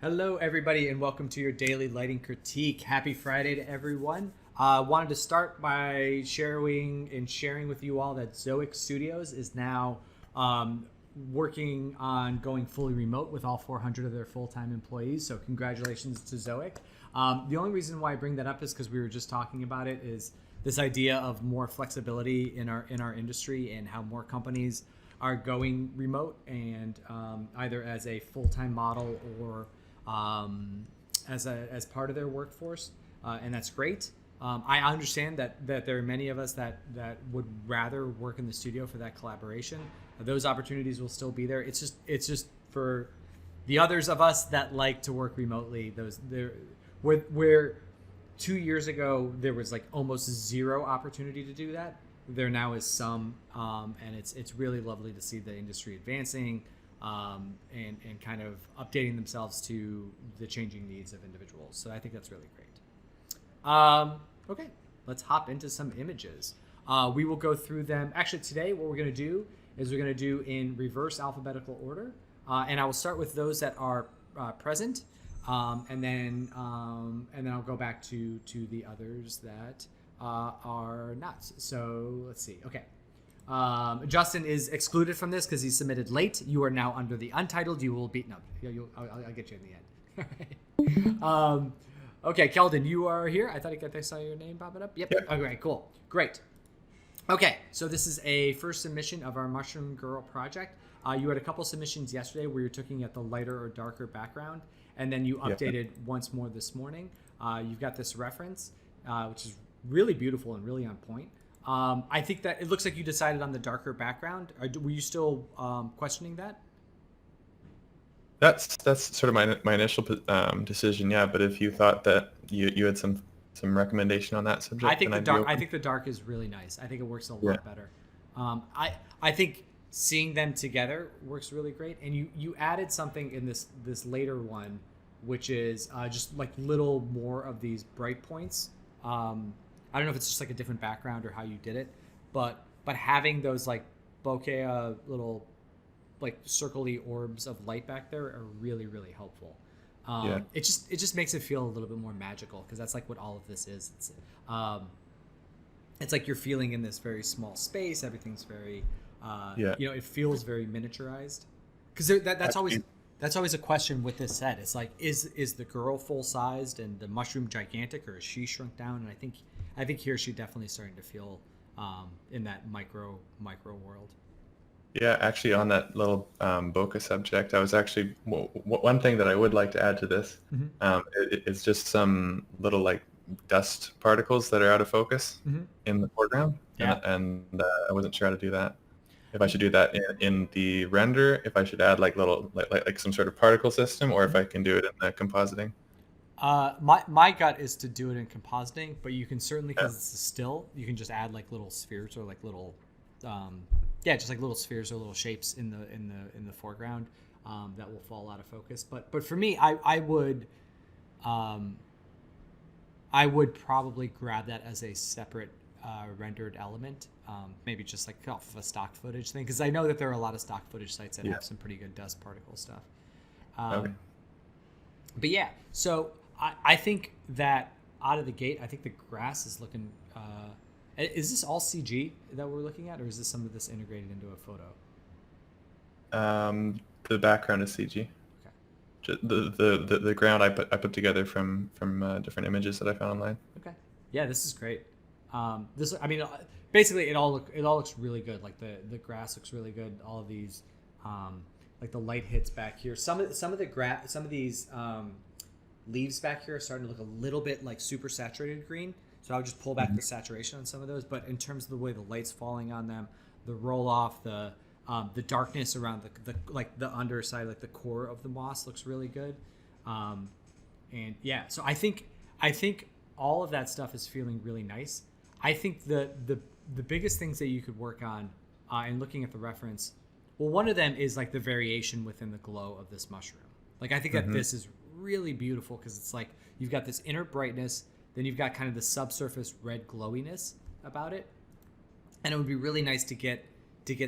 Hello, everybody, and welcome to your daily lighting critique. Happy Friday to everyone. Wanted to start by sharing with you all that Zoic Studios is now working on going fully remote with all 400 of their full-time employees. So congratulations to Zoic. The only reason why I bring that up is because we were just talking about it. Is this idea of more flexibility in our industry and how more companies are going remote and either as a full-time model or as part of their workforce, and that's great. I understand that there are many of us that would rather work in the studio for that collaboration. Those opportunities will still be there. It's just for the others of us that like to work remotely. Where 2 years ago there was like almost zero opportunity to do that. There now is some, and it's really lovely to see the industry advancing. And kind of updating themselves to the changing needs of individuals. So I think that's really great. Okay, let's hop into some images. We will go through them. Actually, today what we're going to do is we're going to do in reverse alphabetical order. And I will start with those that are present, and then I'll go back to the others that are not. So let's see. Okay. Justin is excluded from this because he submitted late. You are now under the Untitled. You will be I'll get you in the end. All right. Okay, Keldon, you are here. I thought I saw your name popping up. Yep. Okay, cool. Great. Okay, so this is a first submission of our Mushroom Girl project. You had a couple submissions yesterday where you're looking at the lighter or darker background, and then you updated once more this morning. You've got this reference, which is really beautiful and really on point. I think that it looks like you decided on the darker background. Were you still questioning that? That's sort of my initial decision, yeah. But if you thought that you had some recommendation on that subject, I think the dark is really nice. I think it works a lot better. I think seeing them together works really great. And you added something in this later one, which is just like little more of these bright points. I don't know if it's just like a different background or how you did it, but having those like bokeh little like circly orbs of light back there are really, really helpful. It just makes it feel a little bit more magical because that's like what all of this is. It's like you're feeling in this very small space. Everything's very, it feels very miniaturized. Because that's always a question with this set. It's like, is the girl full sized and the mushroom gigantic, or is she shrunk down? And I think here she's definitely starting to feel in that micro world. Yeah, actually, on that little bokeh subject, I was actually one thing that I would like to add to this. It's just some little like dust particles that are out of focus in the foreground, and I wasn't sure how to do that. If I should do that in the render, if I should add like little like some sort of particle system, or if I can do it in the compositing. My gut is to do it in compositing, but you can certainly, because it's a still, you can just add like little spheres or like little, just like little spheres or little shapes in the foreground that will fall out of focus. But for me, I would probably grab that as a separate rendered element, maybe just like off of a stock footage thing, because I know that there are a lot of stock footage sites that have some pretty good dust particle stuff. But yeah, so I think that out of the gate, I think the grass is looking. Is this all CG that we're looking at, or is this some of this integrated into a photo? The background is CG. Okay. The ground I put together from different images that I found online. Okay. Yeah, this is great. Basically, it all looks really good. Like the grass looks really good. All of these, like the light hits back here. Some of these leaves back here are starting to look a little bit like super saturated green. So I would just pull back the saturation on some of those. But in terms of the way the light's falling on them, the roll off, the darkness around the underside, like the core of the moss looks really good. And yeah, so I think all of that stuff is feeling really nice. I think the biggest things that you could work on, and looking at the reference, well, one of them is like the variation within the glow of this mushroom. Like I think that this is really beautiful because it's like you've got this inner brightness, then you've got kind of the subsurface red glowiness about it, and it would be really nice to get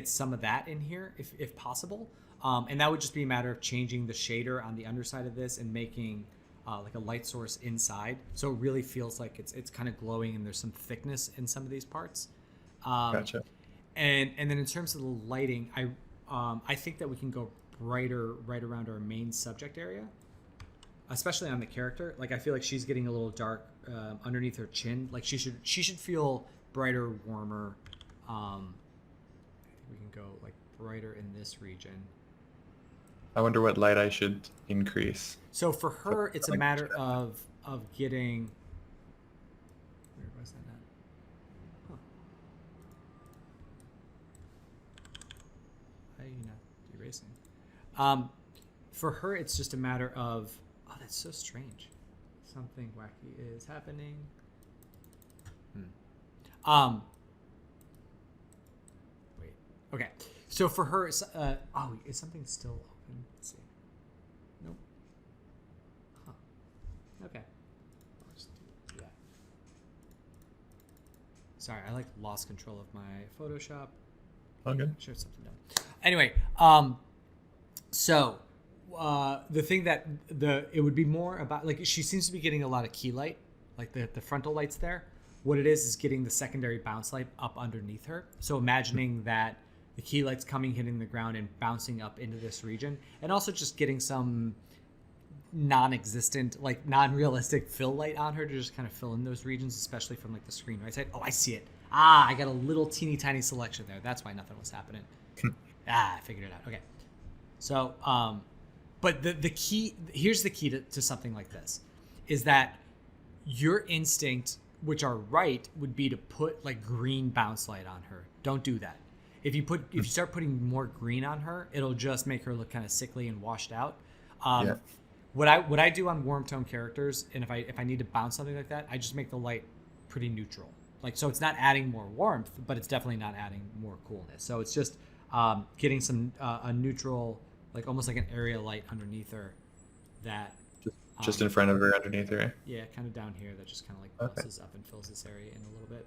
some of that in here if possible. And that would just be a matter of changing the shader on the underside of this and making like a light source inside. So it really feels like it's kind of glowing and there's some thickness in some of these parts. Gotcha. And then in terms of the lighting, I think that we can go brighter right around our main subject area, especially on the character. Like I feel like she's getting a little dark underneath her chin. Like she should feel brighter, warmer. I think we can go like brighter in this region. I wonder what light I should increase. So for her, it's a matter of getting. Where was that at? Huh. Why are you not erasing? For her, it's just a matter of. Oh, that's so strange. Something wacky is happening. Wait. Okay. So for her, it's, oh, is something still open? Let's see. Nope. Huh. Okay. I'll just do that. Sorry, I like lost control of my Photoshop. Oh, good. Showed something down. Anyway, so the thing that it would be more about, like, she seems to be getting a lot of key light, like the frontal lights there. What it is getting the secondary bounce light up underneath her. So imagining that the key light's coming, hitting the ground, and bouncing up into this region, and also just getting some non-existent, like non-realistic fill light on her to just kind of fill in those regions, especially from like the screen right side. Oh, I see it. I got a little teeny tiny selection there. That's why nothing was happening. I figured it out. Okay. So, but the key, here's the key to something like this, is that your instinct, which are right, would be to put like green bounce light on her. Don't do that. If you start putting more green on her, it'll just make her look kind of sickly and washed out. Yeah. What I do on warm tone characters, and if I need to bounce something like that, I just make the light pretty neutral. Like, so it's not adding more warmth, but it's definitely not adding more coolness. So it's just getting some a neutral, like almost like an area light underneath her, that just in front of her, underneath her. Yeah, kind of down here. That just kind of like bounces up and fills this area in a little bit.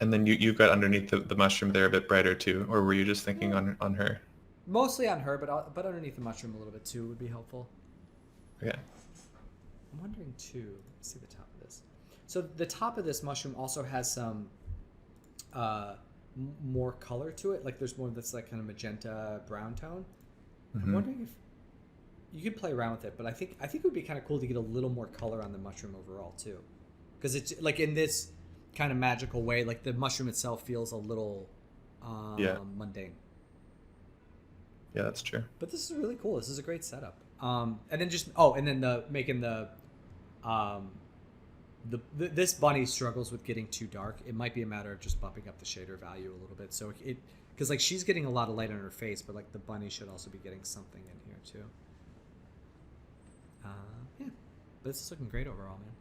And then you've got underneath the mushroom there a bit brighter too, or were you just thinking on her? Mostly on her, but underneath the mushroom a little bit too would be helpful. Yeah. I'm wondering too. Let's see the top of this. So the top of this mushroom also has some more color to it. Like there's more that's like kind of magenta brown tone. I'm wondering if you could play around with it, but I think it would be kind of cool to get a little more color on the mushroom overall too, because it's like in this kind of magical way, like the mushroom itself feels a little mundane. Yeah, that's true. But this is really cool. This is a great setup. And then this bunny struggles with getting too dark. It might be a matter of just bumping up the shader value a little bit. So because like she's getting a lot of light on her face, but like the bunny should also be getting something in here too. Yeah, but this is looking great overall, man.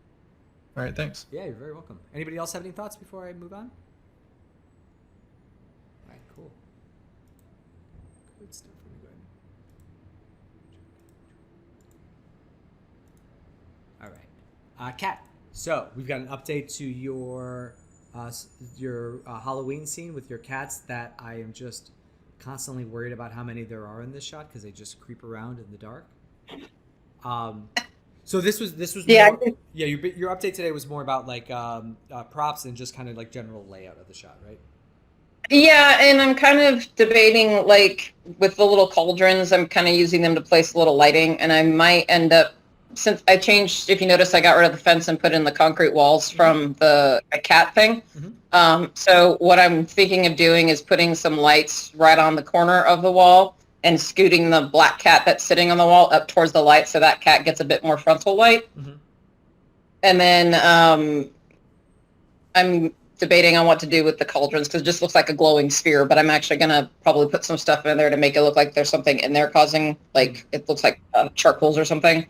All right, thanks. Yeah, you're very welcome. Anybody else have any thoughts before I move on? All right, cool. Good stuff. Let me go ahead. All right, Kat. So we've got an update to your Halloween scene with your cats that I am just constantly worried about how many there are in this shot because they just creep around in the dark. So this was more, your update today was more about like props and just kind of like general layout of the shot, right? Yeah, and I'm kind of debating, like, with the little cauldrons, I'm kind of using them to place a little lighting, and I might end up, since I changed, if you notice, I got rid of the fence and put in the concrete walls from the cat thing. So what I'm thinking of doing is putting some lights right on the corner of the wall and scooting the black cat that's sitting on the wall up towards the light so that cat gets a bit more frontal light. And then I'm debating on what to do with the cauldrons because it just looks like a glowing sphere, but I'm actually going to probably put some stuff in there to make it look like there's something in there causing, like, it looks like charcoals or something.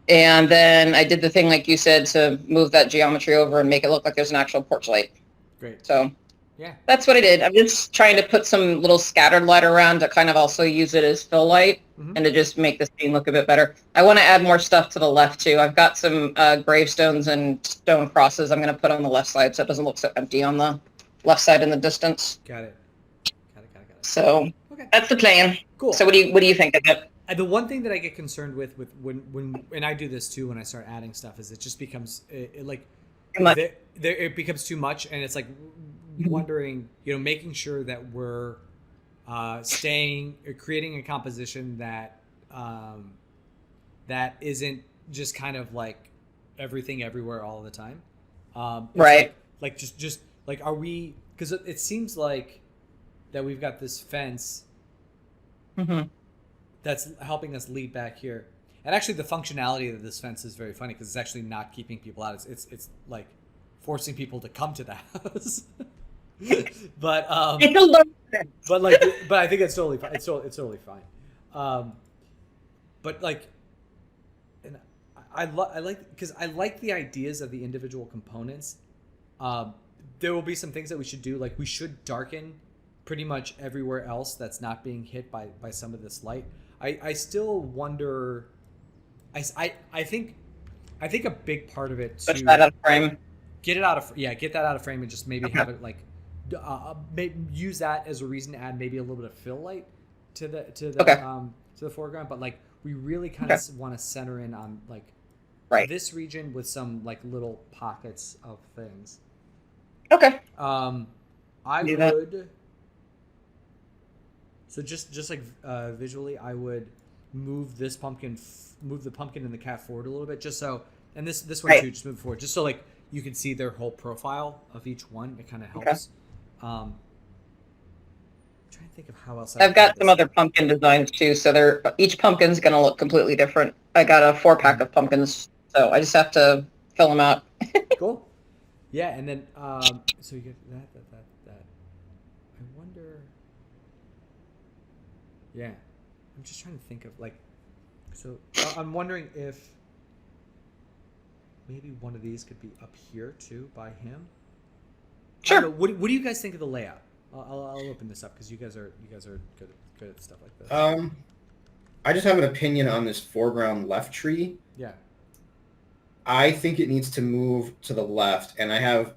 And then I did the thing, like you said, to move that geometry over and make it look like there's an actual porch light. Great. So yeah, that's what I did. I'm just trying to put some little scattered light around to kind of also use it as fill light and to just make the scene look a bit better. I want to add more stuff to the left too. I've got some gravestones and stone crosses I'm going to put on the left side so it doesn't look so empty on the left side in the distance. Got it. So Okay. that's the plan. Cool. So what do you think of it? The one thing that I get concerned with when and I do this too when I start adding stuff is it just becomes it becomes too much, and it's like wondering, making sure that we're creating a composition that that isn't just kind of like everything everywhere all the time. Right. Just like, are we? Because it seems like that we've got this fence. Mm-hmm. That's helping us lead back here. And actually the functionality of this fence is very funny because it's actually not keeping people out. It's like forcing people to come to the house. but I think it's totally fine. It's totally fine. But like, and I like, because I like the ideas of the individual components. There will be some things that we should do. Like we should darken pretty much everywhere else that's not being hit by some of this light. I still wonder. I think a big part of it to push that out of frame. Get that out of frame and just maybe have it like maybe use that as a reason to add maybe a little bit of fill light to the foreground. But like we really kind of want to center in on like this region with some like little pockets of things. Okay. I would. So just like visually, I would move the pumpkin and the cat forward a little bit, just so, and this one too, just move forward, just so like you can see their whole profile of each one. It kind of helps. I'm trying to think of how else. I've got some other pumpkin designs too, so each pumpkin's going to look completely different. I got a 4-pack of pumpkins, so I just have to fill them out. Cool. Yeah, and then so you get that. I wonder. Yeah, I'm just trying to think of like, so I'm wondering if maybe one of these could be up here too by him. Sure. What do you guys think of the layout? I'll open this up because you guys are good at stuff like this. I just have an opinion on this foreground left tree. Yeah. I think it needs to move to the left, and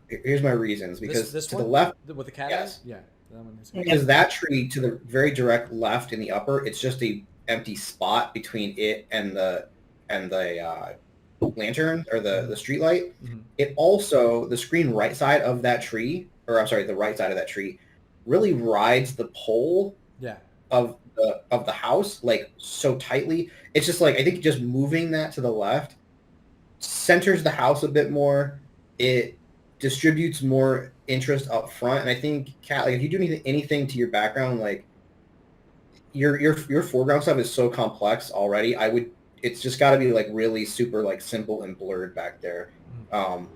here's my reasons. Because this to one? the left, with the cat? yes. Yeah. That one is because that tree to the very direct left in the upper, it's just a empty spot between it and the lantern or the street light. Mm-hmm. It also, the screen right side of that tree, or I'm sorry, the right side of that tree, really rides the pole of the house like so tightly. It's just like, I think just moving that to the left centers the house a bit more. It distributes more interest up front, and I think Kat, like if you do anything to your background, like your foreground stuff is so complex already. It's just got to be like really super like simple and blurred back there, to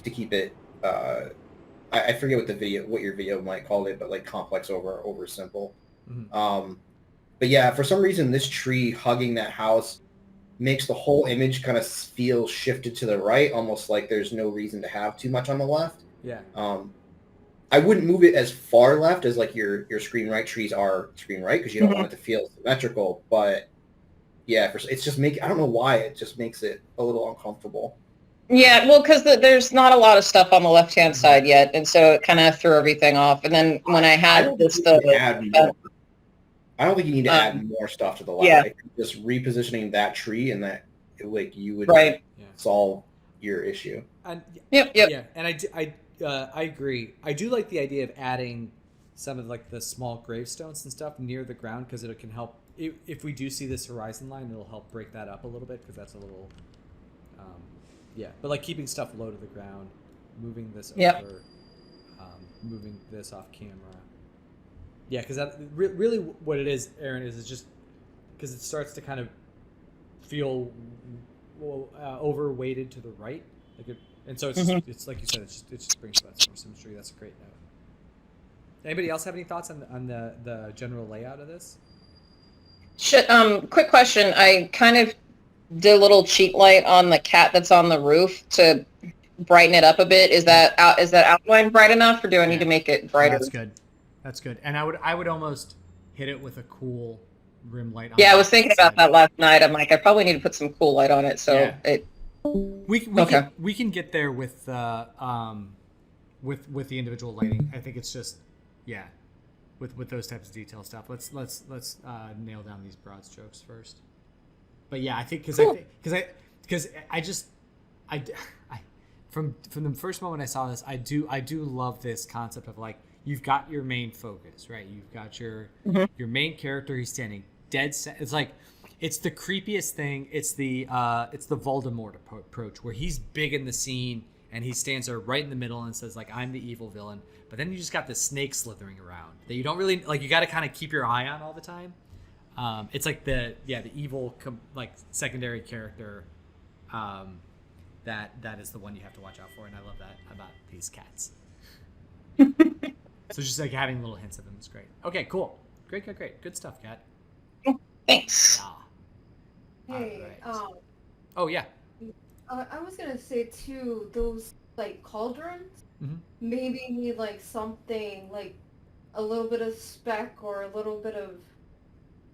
keep it. I forget what your video might call it, but like complex over simple. Mm-hmm. But yeah, for some reason this tree hugging that house makes the whole image kind of feel shifted to the right, almost like there's no reason to have too much on the left. Yeah. I wouldn't move it as far left as like your screen right trees are screen right, because you don't want it to feel symmetrical. But yeah, it's just I don't know why it just makes it a little uncomfortable. Yeah, well, because there's not a lot of stuff on the left-hand side yet, and so it kind of threw everything off. And then when I had I don't think you need to add more stuff to the left. Yeah. I think just repositioning that tree and that, like, you would solve your issue. And, Yep. Yeah, and I agree. I do like the idea of adding some of like the small gravestones and stuff near the ground, because it can help. If we do see this horizon line, it'll help break that up a little bit, because that's a little. But like keeping stuff low to the ground, moving this over, moving this off camera. Yeah, because that really what it is, Aaron, is just because it starts to kind of feel overweighted to the right, and so it's it's like you said, it just brings about some more symmetry. That's a great note. Anybody else have any thoughts on the general layout of this? Quick question. I kind of did a little cheat light on the cat that's on the roof to brighten it up a bit. Is that outline bright enough, or do I need to make it brighter? That's good. And I would almost hit it with a cool rim light on. Yeah, I was thinking about that last night. I'm like, I probably need to put some cool light on it. So we can get there with the individual lighting. I think it's just with those types of detail stuff. Let's nail down these broad strokes first. But yeah, I think because I from the first moment I saw this, I do love this concept of like, you've got your main focus, right? You've got your main character. He's standing dead set. It's like, it's the creepiest thing. It's the Voldemort approach, where he's big in the scene and he stands there right in the middle and says like, I'm the evil villain. But then you just got the snake slithering around that you don't really like. You got to kind of keep your eye on all the time. It's like the evil like secondary character. That is the one you have to watch out for, and I love that about these cats. So just like having little hints of them is great. Okay, cool, great, good stuff, Kat. Thanks. Yeah. Hey, right. Oh yeah. I was gonna say too, those like cauldrons maybe need like something like a little bit of speck or a little bit of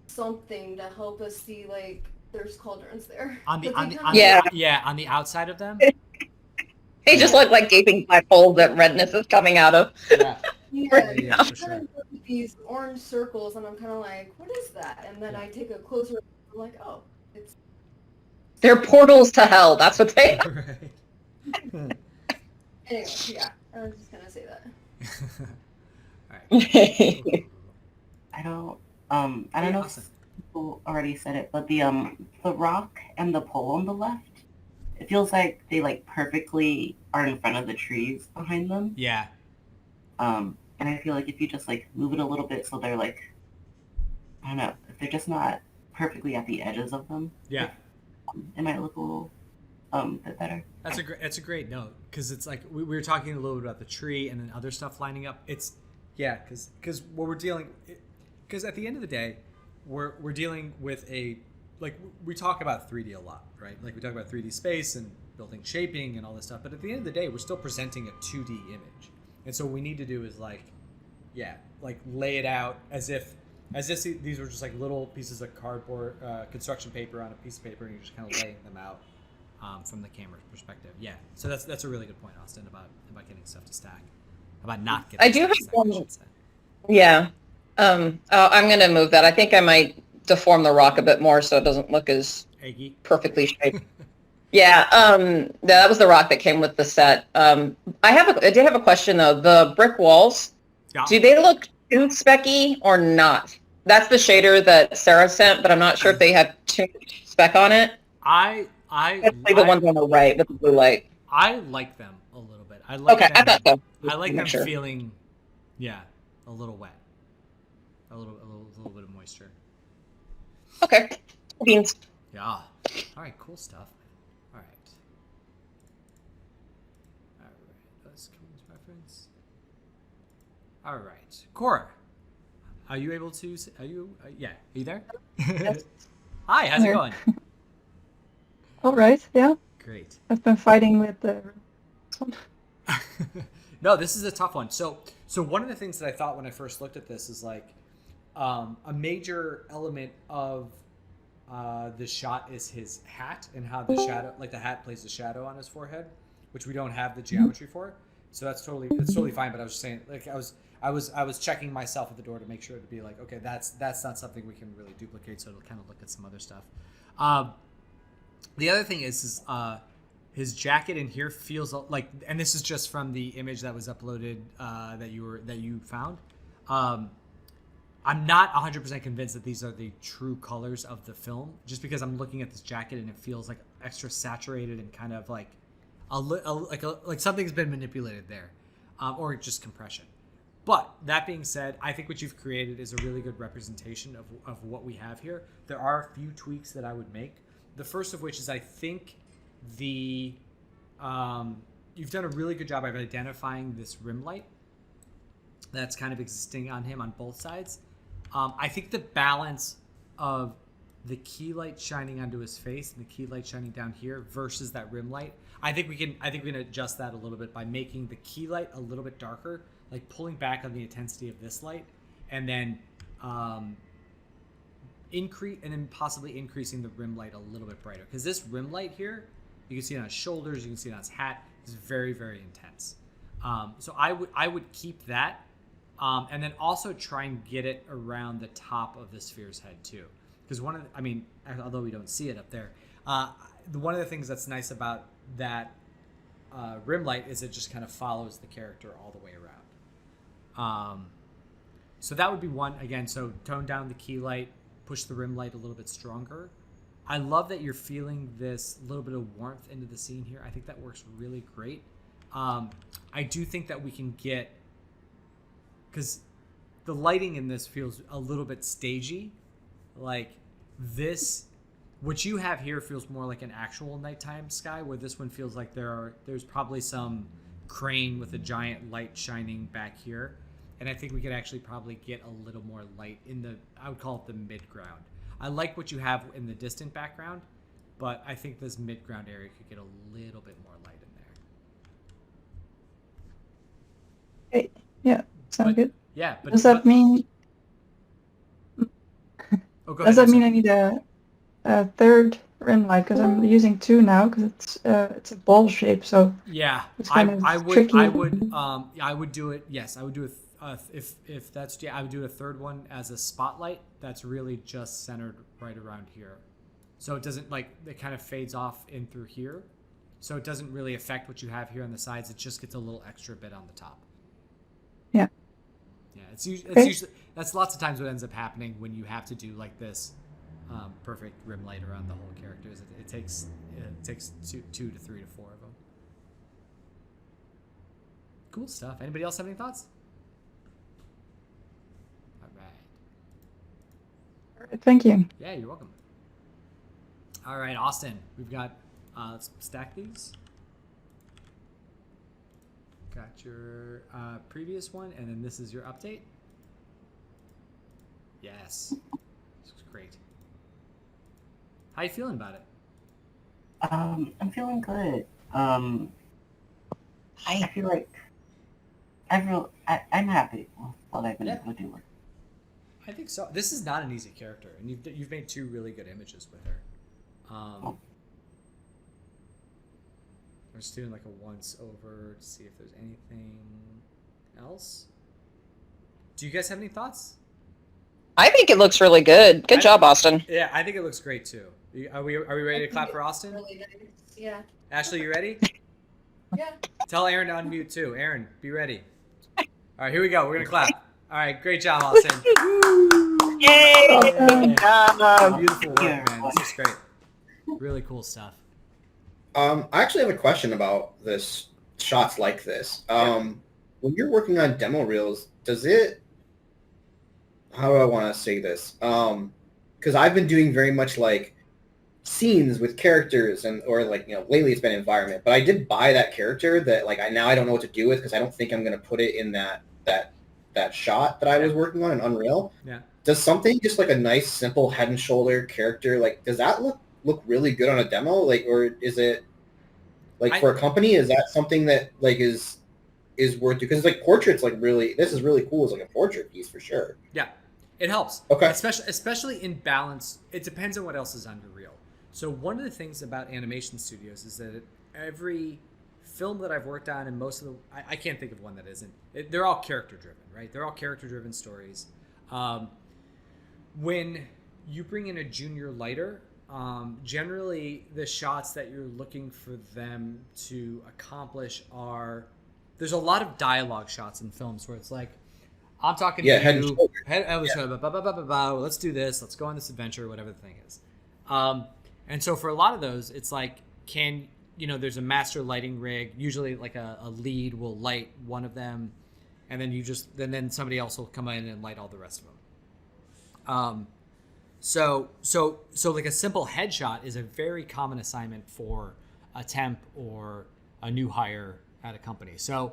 something to help us see like there's cauldrons there. On the outside of them. They just look like gaping black holes that redness is coming out of. Yeah, for sure. These orange circles, and I'm kind of like, what is that? And then I take a closer look, I'm like, oh, it's... They're portals to hell. That's what they are. Right. Anyway, yeah, I was just going to say that. All right. I don't know if people already said it, but the rock and the pole on the left, it feels like they like perfectly are in front of the trees behind them. Yeah. And I feel like if you just like move it a little bit so they're like, I don't know, if they're just not perfectly at the edges of them. Yeah. It might look a little bit better. That's a great note, because it's like we were talking a little bit about the tree and then other stuff lining up. It's because what we're dealing, because at the end of the day, we're dealing with we talk about 3D a lot, right? Like we talk about 3D space and building shaping and all this stuff, but at the end of the day, we're still presenting a 2D image. And so what we need to do is lay it out as if these were just like little pieces of cardboard, construction paper on a piece of paper, and you're just kind of laying them out from the camera's perspective. Yeah. So that's a really good point, Austin, about getting stuff to stack, about not getting. I do have one. Yeah. I'm gonna move that. I think I might deform the rock a bit more so it doesn't look as eggy, perfectly shaped. Yeah, that was the rock that came with the set. I did have a question though. The brick walls, do they look too specky or not? That's the shader that Sarah sent, but I'm not sure if they have too much speck on it. I the ones on the right with the blue light. I like them a little bit. I like them, I thought so. I like them feeling, a little wet, a little bit of moisture. Okay, beans. Yeah. All right. Cool stuff. All right. Let's come to reference. All right, Cora. Are you able to? Are you there? Yes. Hi. How's it going? All right. Yeah. Great. I've been fighting with the. No, this is a tough one. So one of the things that I thought when I first looked at this is like, a major element of the shot is his hat and how the shadow, like the hat plays the shadow on his forehead, which we don't have the geometry for. So that's totally fine. But I was just saying, like I was checking myself at the door to make sure to be like, okay, that's not something we can really duplicate. So it'll kind of look at some other stuff. The other thing is his jacket in here feels like, and this is just from the image that was uploaded that you found. I'm not 100% convinced that these are the true colors of the film, just because I'm looking at this jacket and it feels like extra saturated and kind of like like something's been manipulated there, or just compression. But that being said, I think what you've created is a really good representation of what we have here. There are a few tweaks that I would make. The first of which is I think you've done a really good job of identifying this rim light that's kind of existing on him on both sides. I think the balance of the key light shining onto his face and the key light shining down here versus that rim light, I think we can adjust that a little bit by making the key light a little bit darker, like pulling back on the intensity of this light, and then possibly increasing the rim light a little bit brighter, because this rim light here, you can see it on his shoulders, you can see it on his hat, is very, very intense. So I would keep that And then also try and get it around the top of the sphere's head too. Because although we don't see it up there, one of the things that's nice about that rim light is it just kind of follows the character all the way around. So that would be one. Again, so tone down the key light, push the rim light a little bit stronger. I love that you're feeling this little bit of warmth into the scene here. I think that works really great. I do think that we can get, because the lighting in this feels a little bit stagey. Like this, what you have here feels more like an actual nighttime sky, where this one feels like there's probably some crane with a giant light shining back here. And I think we could actually probably get a little more light I would call it the mid-ground. I like what you have in the distant background, but I think this mid-ground area could get a little bit more light in there. Okay. Yeah, sounds good. Yeah, but Does that mean? Oh, go Does ahead, that mean I need a third rim light? Because I'm using two now because it's a ball shape, so yeah, it's kind of I would tricky. I would do it. Yes, I would do it. If that's I would do a third one as a spotlight that's really just centered right around here, so it doesn't it kind of fades off in through here, so it doesn't really affect what you have here on the sides. It just gets a little extra bit on the top. Yeah. Yeah, it's usually that's lots of times what ends up happening when you have to do like this perfect rim light around the whole characters. It takes 2 to 3 to 4 of them. Cool stuff. Anybody else have any thoughts? All right. Thank you. Yeah, you're welcome. All right, Austin, we've got let's stack these. Got your previous one, and then this is your update. Yes, this looks great. How you feeling about it? I'm feeling good. I feel like I'm happy with what I've been able to do. I think so. This is not an easy character, and you've made 2 really good images with her. I'm just doing like a once over to see if there's anything else. Do you guys have any thoughts? I think it looks really good. Good job, Austin. Yeah, I think it looks great too. Are we ready to clap for Austin? Really nice. Yeah. Ashley, you ready? Yeah. Tell Aaron to unmute too. Aaron, be ready. All right, here we go. We're gonna clap. All right, great job, Austin. Yay! Beautiful work, man. This is great. Really cool stuff. I actually have a question about this shots like this. When you're working on demo reels, does it? How do I want to say this? Because I've been doing very much like scenes with characters or lately it's been environment. But I did buy that character that I don't know what to do with because I don't think I'm going to put it in that shot that I was working on in Unreal. Yeah. Does something just like a nice simple head and shoulder character does that look really good on a demo? Or is it for a company? Is that something that is worth it? Because portraits this is really cool as a portrait piece for sure. Yeah, it helps. Okay. Especially in balance. It depends on what else is under reel. So one of the things about animation studios is that every film that I've worked on and most of the I can't think of one that isn't. They're all character driven, right? They're all character driven stories. When you bring in a junior lighter, generally the shots that you're looking for them to accomplish there's a lot of dialogue shots in films where it's like, I'm talking to head and you, shoulder. Let's do this, let's go on this adventure, whatever the thing is. And so for a lot of those, it's like, there's a master lighting rig, usually like a lead will light one of them, and then somebody else will come in and light all the rest of them. So like a simple headshot is a very common assignment for a temp or a new hire at a company. It's a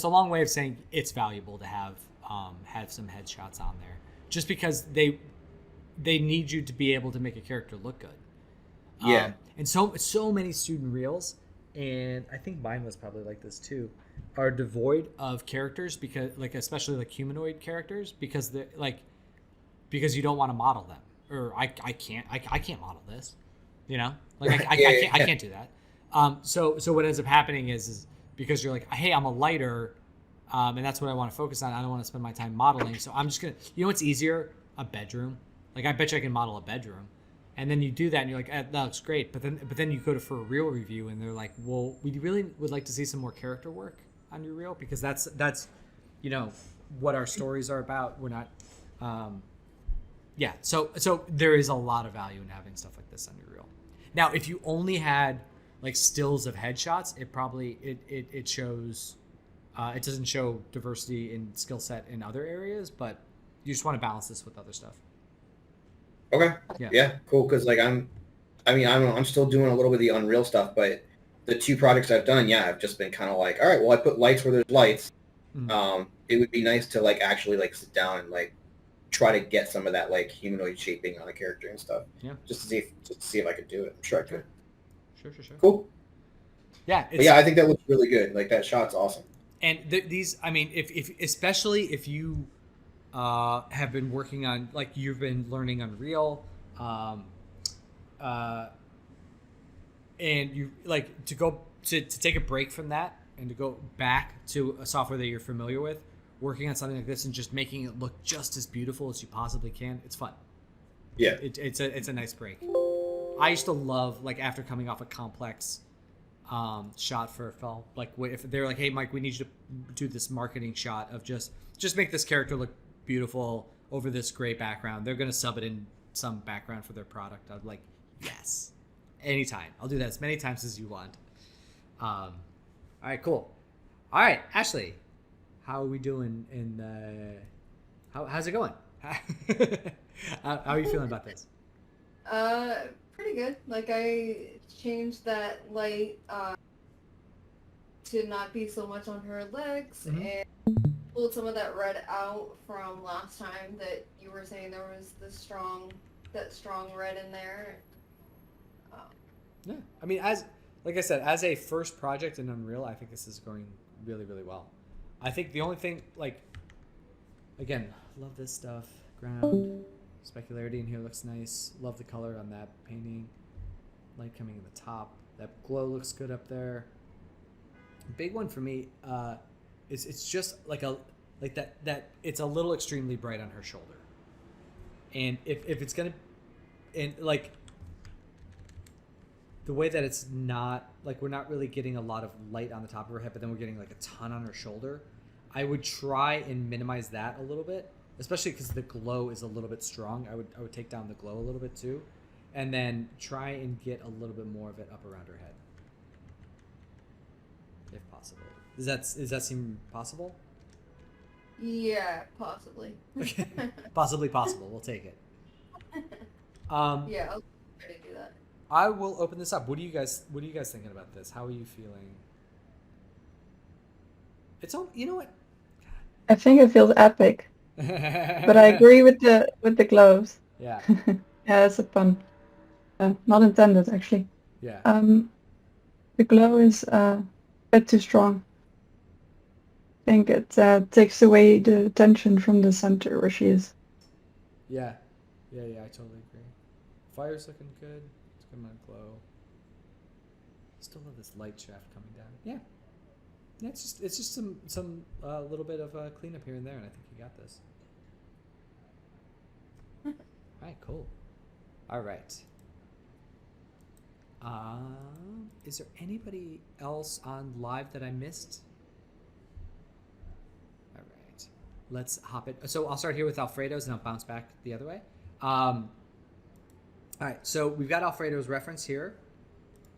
long way of saying it's valuable to have some headshots on there, just because they need you to be able to make a character look good. Yeah. And so many student reels, and I think mine was probably like this too, are devoid of characters because especially humanoid characters because you don't want to model them, or I can't model this, I can't do that. So what ends up happening is because you're like, hey, I'm a lighter, and that's what I want to focus on. I don't want to spend my time modeling, so I'm just gonna. You know what's easier? A bedroom. Like I bet you I can model a bedroom, and then you do that, and you're like, that looks great. But then you go for a real review, and they're like, well, we really would like to see some more character work on your reel, because that's what our stories are about. We're not. Yeah, so there is a lot of value in having stuff like this on your reel. Now, if you only had like stills of headshots, it probably it shows it doesn't show diversity in skill set in other areas, but you just want to balance this with other stuff. Okay. Yeah, cool. Because like I'm still doing a little bit of the Unreal stuff, but the 2 projects I've done, I've just been kind of like, all right, well, I put lights where there's lights. Mm-hmm. It would be nice to like actually like sit down and like try to get some of that like humanoid shaping on a character and stuff. Yeah. Just to see if I could do it. I'm sure I could. Sure. Cool. Yeah. But yeah, I think that looks really good. Like that shot's awesome. And these, I mean, if especially if you have been working on, like you've been learning Unreal, and you like to go to take a break from that and to go back to a software that you're familiar with, working on something like this and just making it look just as beautiful as you possibly can. It's fun. Yeah. It's a nice break. I used to love, like, after coming off a complex shot for a film, like if they're like, hey Mike, we need you to do this marketing shot of just make this character look beautiful over this gray background. They're gonna sub it in some background for their product. I'm like, yes, anytime. I'll do that as many times as you want. All right, cool. All right, Ashley, how are we doing in how's it going? How are you feeling about this? Pretty good. Like I changed that light to not be so much on her legs, and pulled some of that red out from last time that you were saying there was that strong red in there. Yeah, I mean, like I said, as a first project in Unreal, I think this is going really, really well. I think the only thing, like, again, love this stuff. Ground, specularity in here looks nice. Love the color on that painting. Light coming in the top. That glow looks good up there. Big one for me is it's just like that it's a little extremely bright on her shoulder. And if it's gonna, and like the way that it's not, like we're not really getting a lot of light on the top of her head, but then we're getting like a ton on her shoulder, I would try and minimize that a little bit, especially because the glow is a little bit strong. I would take down the glow a little bit too, and then try and get a little bit more of it up around her head, if possible. Does that seem possible? Yeah, possibly. Okay. Possibly possible. We'll take it. Yeah, I'll try to do that. I will open this up. What are you guys thinking about this? How are you feeling? It's all, you know what? I think it feels epic, but I agree with the gloves. Yeah. Yeah, it's a pun. Not intended, actually. Yeah. The glow is a bit too strong. I think it takes away the tension from the center where she is. Yeah. I totally agree. Fire's looking good. It's good amount of glow. Still have this light shaft coming down. Yeah. Yeah, it's just some little bit of cleanup here and there, and I think you got this. All right, cool. All right. Is there anybody else on live that I missed? All right, let's hop it. So I'll start here with Alfredo's, and I'll bounce back the other way. All right, so we've got Alfredo's reference here.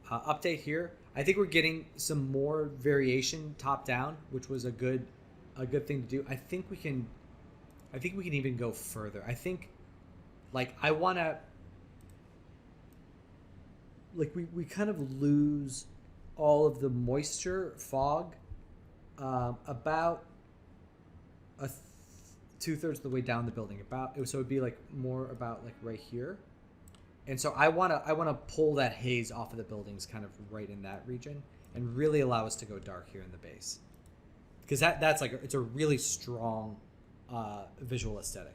Update here. I think we're getting some more variation top down, which was a good thing to do. I think we can even go further. I think, like, I want to, like, we kind of lose all of the moisture fog about 2/3 of the way down the building. So it'd be like more about like right here. And so I want to pull that haze off of the buildings kind of right in that region and really allow us to go dark here in the base. Because that's like, it's a really strong visual aesthetic.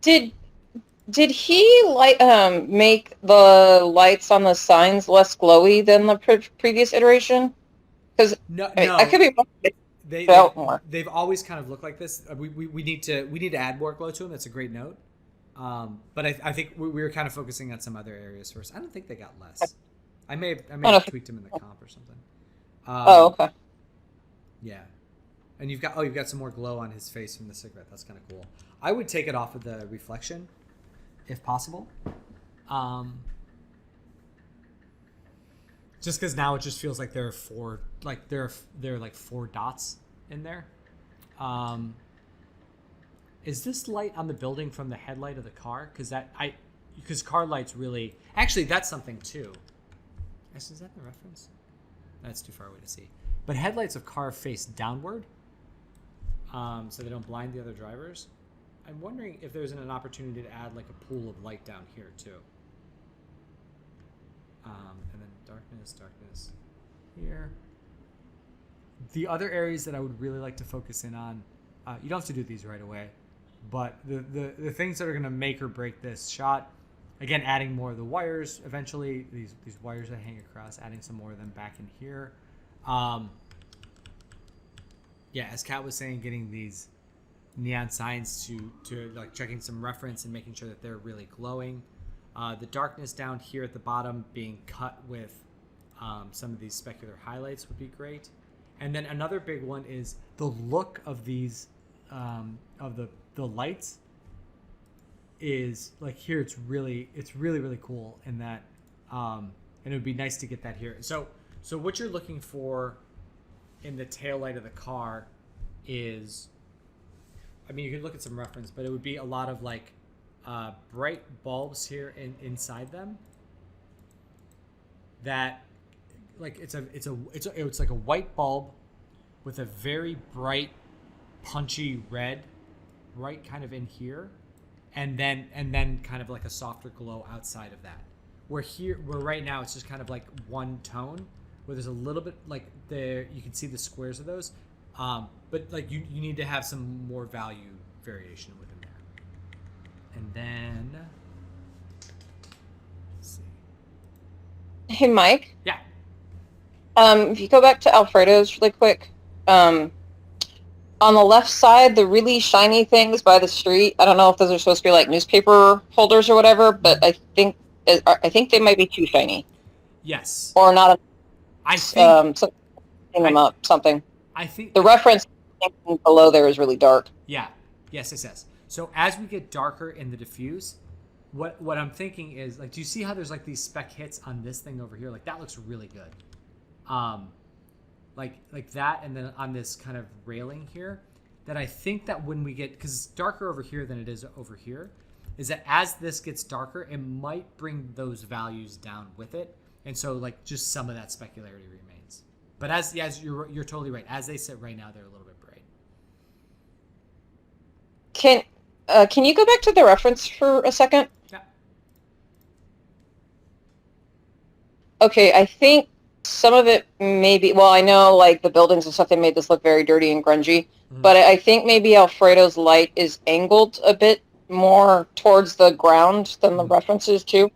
Did Did he make the lights on the signs less glowy than the previous iteration? Because No, I could be wrong. They've always kind of looked like this. We need to add more glow to them. That's a great note. But I think we were kind of focusing on some other areas first. I don't think they got less. I may have tweaked them in the comp or something. Okay. Yeah, and you've got some more glow on his face from the cigarette. That's kind of cool. I would take it off of the reflection, if possible. Just because now it just feels like there are four, like there are like 4 dots in there. Is this light on the building from the headlight of the car? Because car lights really, actually that's something too. Is that the reference? That's too far away to see. But headlights of car face downward, so they don't blind the other drivers. I'm wondering if there's an opportunity to add like a pool of light down here too. And then darkness here. The other areas that I would really like to focus in on, you don't have to do these right away, but the things that are going to make or break this shot, again, adding more of the wires eventually, these wires that hang across, adding some more of them back in here. Yeah, as Kat was saying, getting these neon signs to like checking some reference and making sure that they're really glowing. The darkness down here at the bottom being cut with some of these specular highlights would be great. And then another big one is the look of these of the lights is like here. It's really cool in that, and it would be nice to get that here. So what you're looking for in the tail light of the car is, I mean, you can look at some reference, but it would be a lot of like bright bulbs here inside them. That, like, it's like a white bulb with a very bright, punchy red, right kind of in here, and then kind of like a softer glow outside of that. Where right now it's just kind of like one tone, where there's a little bit like there, you can see the squares of those, but like you need to have some more value variation within there. And then let's see. Hey, Mike. Yeah. If you go back to Alfredo's really quick, on the left side, the really shiny things by the street, I don't know if those are supposed to be like newspaper holders or whatever, but I think they might be too shiny. Yes. Or not. I think something. I think the reference below there is really dark. Yeah. Yes, it says. So as we get darker in the diffuse, what I'm thinking is, like, do you see how there's like these speck hits on this thing over here? Like that looks really good. Like that, and then on this kind of railing here, that I think that when we get, because it's darker over here than it is over here, is that as this gets darker, it might bring those values down with it. And so like just some of that specularity remains. But as you're totally right. As they sit right now, they're a little bit bright. Can you go back to the reference for a second? Yeah. Okay, I think some of it maybe, well, I know like the buildings and stuff, they made this look very dirty and grungy, but I think maybe Alfredo's light is angled a bit more towards the ground than the references too,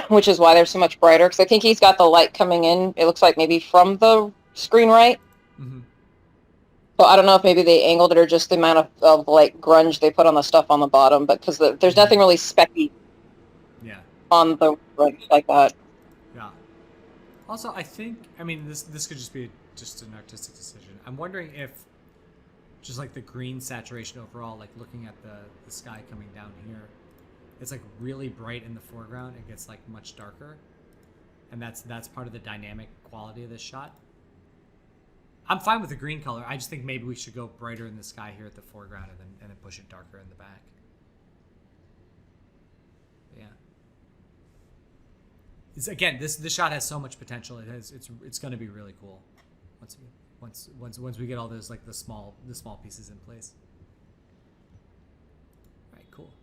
which is why they're so much brighter, because I think he's got the light coming in, it looks like maybe from the screen right. So I don't know if maybe they angled it or just the amount of like grunge they put on the stuff on the bottom, but because there's nothing really specky on the grunge like that. Yeah. Also, I think, I mean, this could just be just an artistic decision. I'm wondering if just like the green saturation overall, like looking at the sky coming down here, it's like really bright in the foreground. It gets like much darker, and that's part of the dynamic quality of this shot. I'm fine with the green color. I just think maybe we should go brighter in the sky here at the foreground, and then push it darker in the back. Yeah. Again, this shot has so much potential. It's going to be really cool once we get all those like the small pieces in place. All right, cool.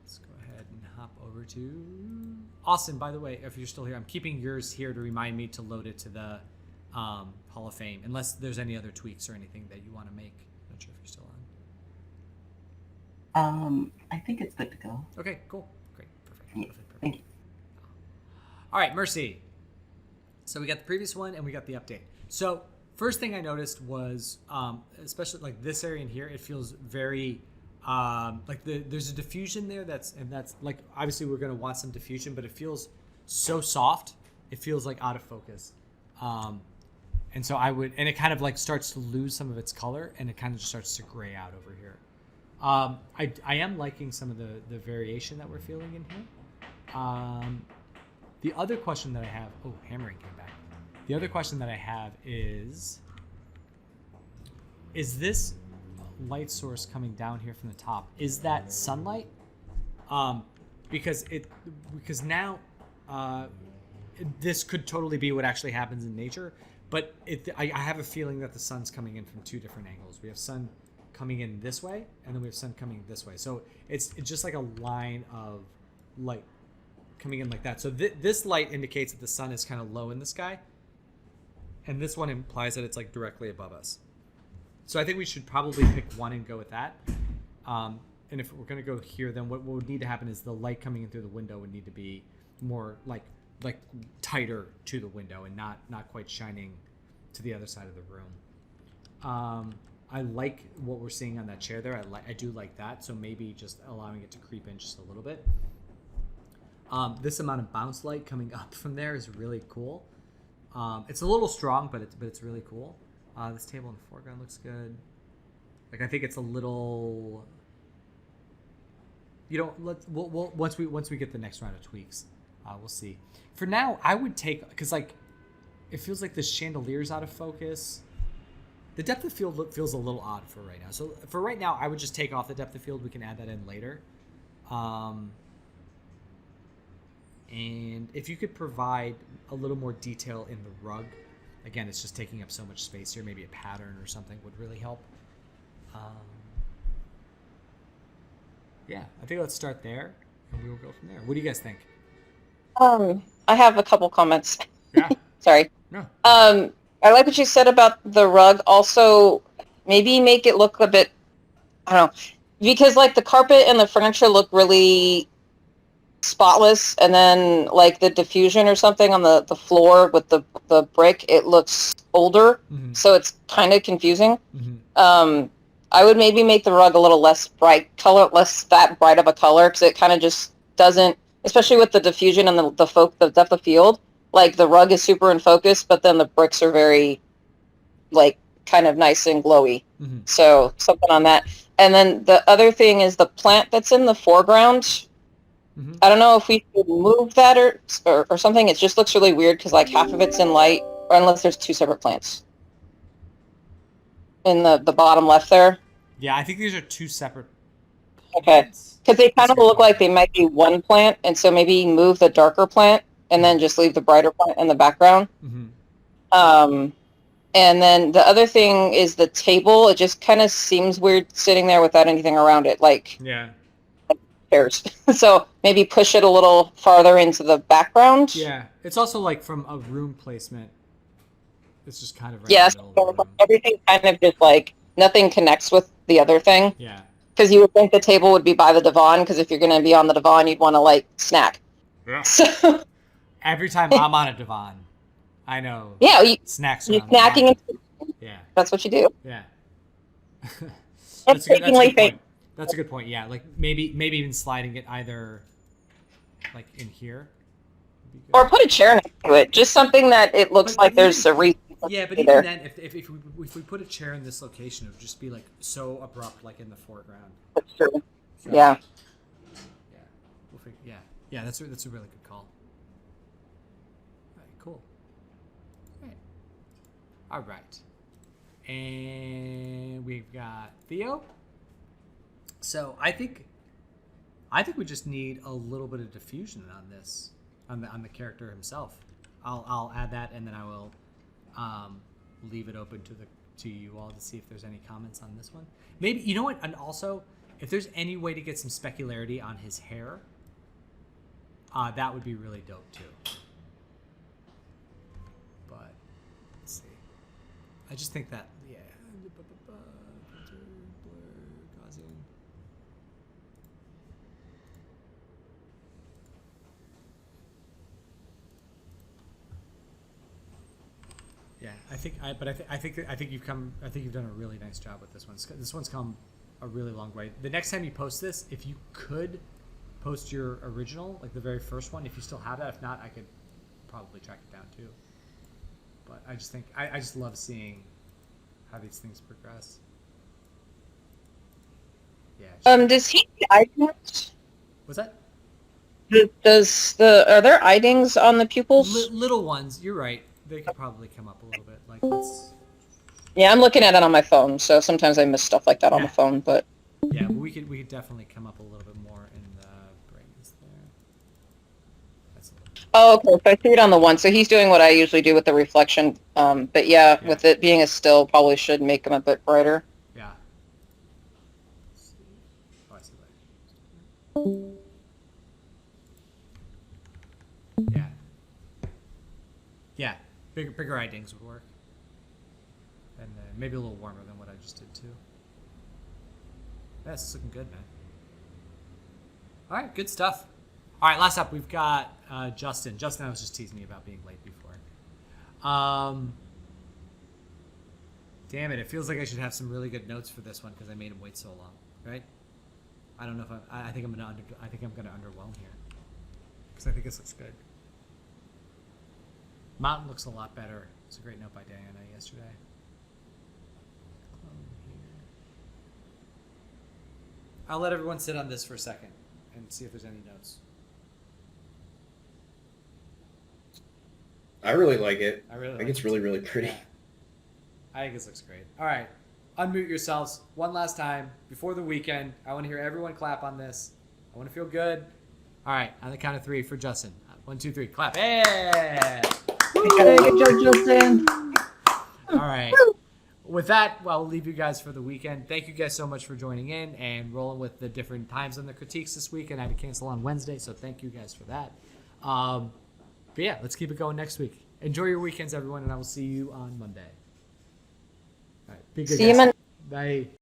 Let's go ahead and hop over to Austin. By the way, if you're still here, I'm keeping yours here to remind me to load it to the Hall of Fame, unless there's any other tweaks or anything that you want to make. I'm not sure if you're still I think it's good to go. Okay, cool. Great. Perfect. Yeah, Perfect. thank you. All right, Mercy. So we got the previous one and we got the update. So first thing I noticed was, especially like this area in here, it feels very like there's a diffusion there that's like, obviously we're going to want some diffusion, but it feels so soft. It feels like out of focus. And so and it kind of like starts to lose some of its color and it kind of just starts to gray out over here. I am liking some of the variation that we're feeling in here. The other question that I have, hammering came back. The other question that I have is this light source coming down here from the top, is that sunlight? Because now this could totally be what actually happens in nature, but I have a feeling that the sun's coming in from two different angles. We have sun coming in this way, and then we have sun coming this way. So it's just like a line of light coming in like that. So this light indicates that the sun is kind of low in the sky, and this one implies that it's like directly above us. So I think we should probably pick one and go with that. And if we're going to go here, then what would need to happen is the light coming in through the window would need to be more like tighter to the window and not quite shining to the other side of the room. I like what we're seeing on that chair there. I do like that. So maybe just allowing it to creep in just a little bit. This amount of bounce light coming up from there is really cool. It's a little strong, but it's really cool. This table in the foreground looks good. Like, I think it's a little, we'll once we get the next round of tweaks, we'll see. For now, I would take, because like it feels like the chandelier's out of focus. The depth of field feels a little odd for right now. So for right now, I would just take off the depth of field. We can add that in later. And if you could provide a little more detail in the rug, again, it's just taking up so much space here. Maybe a pattern or something would really help. Yeah, I think let's start there, and we will go from there. What do you guys think? I have a couple comments. Yeah. Sorry. No. I like what you said about the rug. Also, maybe make it look a bit, I don't know, because like the carpet and the furniture look really spotless, and then like the diffusion or something on the floor with the brick, it looks older, so it's kind of confusing. I would maybe make the rug a little less bright color, less that bright of a color, because it kind of just doesn't, especially with the diffusion and the depth of field. Like the rug is super in focus, but then the bricks are very, like, kind of nice and glowy. So something on that. And then the other thing is the plant that's in the foreground. I don't know if we could move that or something. It just looks really weird because like half of it's in light, or unless there's two separate plants in the bottom left there. Yeah, I think these are two separate plants. Okay, because they kind of look like they might be one plant, and so maybe move the darker plant and then just leave the brighter plant in the background. And then the other thing is the table. It just kind of seems weird sitting there without anything around it. Like, yeah. Chairs. So maybe push it a little farther into the background. Yeah, it's also like from a room placement. It's just kind of right yes, in the middle of the room. Everything kind of just like nothing connects with the other thing. Yeah. Because you would think the table would be by the divan, because if you're going to be on the divan, you'd want to like snack. Yeah. So every time I'm on a divan, I know. Yeah, snacks. You're snacking. Yeah. That's what you do. Yeah. That's a good point. That's a good point. Yeah, like maybe even sliding it either like in here. Or put a chair next to it. Just something that it looks like there's a reason. Yeah, but even then, if we put a chair in this location, it would just be like so abrupt, like in the foreground. That's true. So, yeah. Yeah. We'll figure, yeah. That's a really good call. All right, cool. All right. And we've got Theo. So I think we just need a little bit of diffusion on this, on the character himself. I'll add that, and then I will leave it open to you all to see if there's any comments on this one. Maybe, you know what? And also, if there's any way to get some specularity on his hair, that would be really dope too. But let's see. I just think that I think you've done a really nice job with this one. This one's come a really long way. The next time you post this, if you could post your original, like the very first one, if you still have that. If not, I could probably track it down too. But I just think I just love seeing how these things progress. Yeah. Does he need eye dings? What's that? Are there eye dings on the pupils? Little ones. You're right. They could probably come up a little bit. Like let's. Yeah, I'm looking at it on my phone, so sometimes I miss stuff like that on the phone. But yeah, but we could definitely come up a little bit more in the brains there. That's a little. Oh, okay. So I see it on the one. So he's doing what I usually do with the reflection. But yeah, with it being a still, probably should make him a bit brighter. Yeah. Oh, I see that. Yeah. Yeah. Bigger eye dings would work. And maybe a little warmer than what I just did too. Yeah, this is looking good, man. All right, good stuff. All right, last up we've got Justin. Justin, I was just teasing you about being late before. Damn it! It feels like I should have some really good notes for this one because I made him wait so long, right? I don't know if I think I'm gonna underwhelm here because I think this looks good. Mountain looks a lot better. It's a great note by Diana yesterday. I'll let everyone sit on this for a second and see if there's any notes. I really like it. I think it's really, really pretty. Yeah. I think this looks great. All right. Unmute yourselves one last time before the weekend. I want to hear everyone clap on this. I want to feel good. All right. On the count of 3 for Justin. 1, 2, 3. Clap. Hey! Hey, good job, Justin. All right. With that, well, I'll leave you guys for the weekend. Thank you guys so much for joining in and rolling with the different times on the critiques this week. And I had to cancel on Wednesday, so thank you guys for that. But yeah, let's keep it going next week. Enjoy your weekends, everyone, and I will see you on Monday. All right. Be good, See you guys. Monday. Bye.